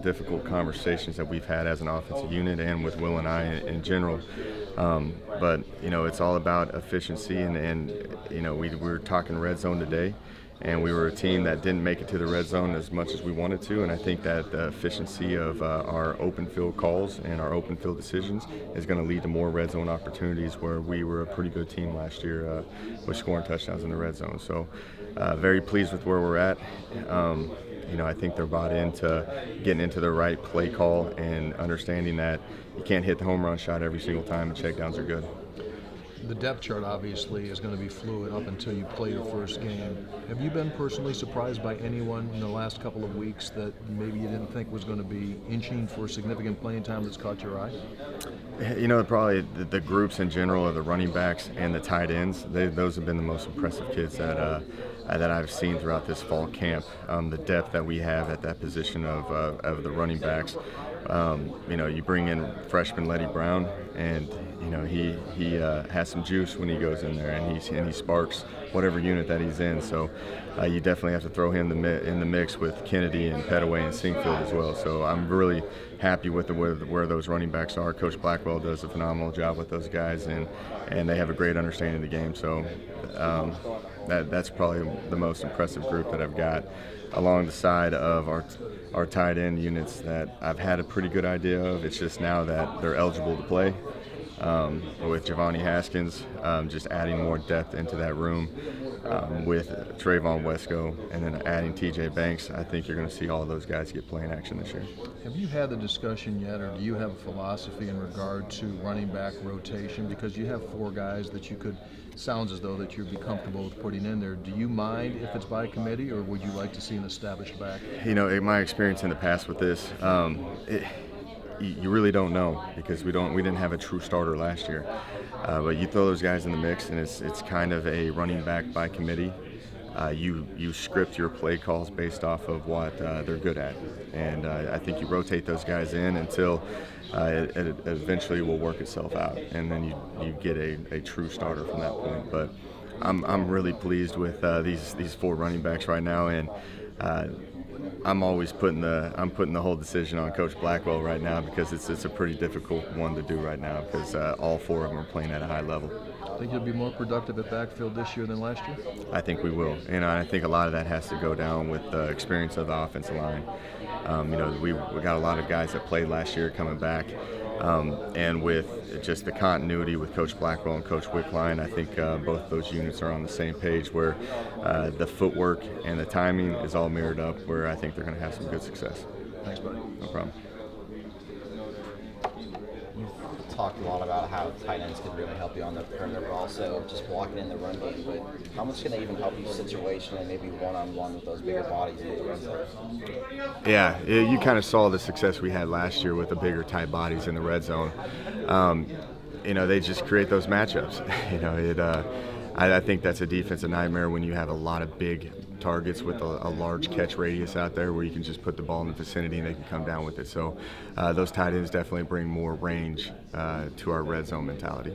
difficult conversations that we've had as an offensive unit and with Will and I in general. But it's all about efficiency, and we were talking red zone today, and we were a team that didn't make it to the red zone as much as we wanted to, and I think that the efficiency of our open field calls and our open field decisions is going to lead to more red zone opportunities, where we were a pretty good team last year with scoring touchdowns in the red zone. So very pleased with where we're at. I think they're bought into getting into the right play call and understanding that you can't hit the home run shot every single time, and checkdowns are good. The depth chart obviously is going to be fluid up until you play your first game. Have you been personally surprised by anyone in the last couple of weeks that maybe you didn't think was going to be inching for significant playing time that's caught your eye? Probably the groups in general of the running backs and the tight ends. Those have been the most impressive kids that I've seen throughout this fall camp. The depth that we have at that position of the running backs. You bring in freshman Letty Brown, and he has some juice when he goes in there, and he sparks whatever unit that he's in. So you definitely have to throw him in the mix with Kennedy and Petaway and Sinkfield as well. So I'm really happy with where those running backs are. Coach Blackwell does a phenomenal job with those guys, and they have a great understanding of the game. So that's probably the most impressive group that I've got, along the side of our tight end units that I've had a pretty good idea of. It's just now that they're eligible to play. With Giovanni Haskins, just adding more depth into that room, with Trayvon Wesco, and then adding TJ Banks. I think you're going to see all of those guys get playing action this year. Have you had the discussion yet, or do you have a philosophy in regard to running back rotation? Because you have 4 guys that sounds as though that you'd be comfortable with putting in there. Do you mind if it's by committee, or would you like to see an established back? In my experience in the past with this, you really don't know, because we didn't have a true starter last year. But you throw those guys in the mix, and it's kind of a running back by committee. You script your play calls based off of what they're good at, and I think you rotate those guys in until it eventually will work itself out, and then you get a true starter from that point. But I'm really pleased with these 4 running backs right now, and I'm always putting the whole decision on Coach Blackwell right now, because it's a pretty difficult one to do right now, because all 4 of them are playing at a high level. Think you'll be more productive at backfield this year than last year? I think we will, and I think a lot of that has to go down with the experience of the offensive line. We got a lot of guys that played last year coming back, and with just the continuity with Coach Blackwell and Coach Wickline, I think both those units are on the same page, where the footwork and the timing is all mirrored up, where I think they're going to have some good success. Thanks, buddy. No problem. You've talked a lot about how tight ends can really help you on the perimeter, but also just blocking in the run game. But how much can they even help you situationally, maybe one-on-one with those bigger bodies in the run zone? Yeah, you kind of saw the success we had last year with the bigger tight bodies in the red zone. They just create those matchups. I think that's a defensive nightmare when you have a lot of big targets with a large catch radius out there, where you can just put the ball in the vicinity and they can come down with it. So those tight ends definitely bring more range to our red zone mentality.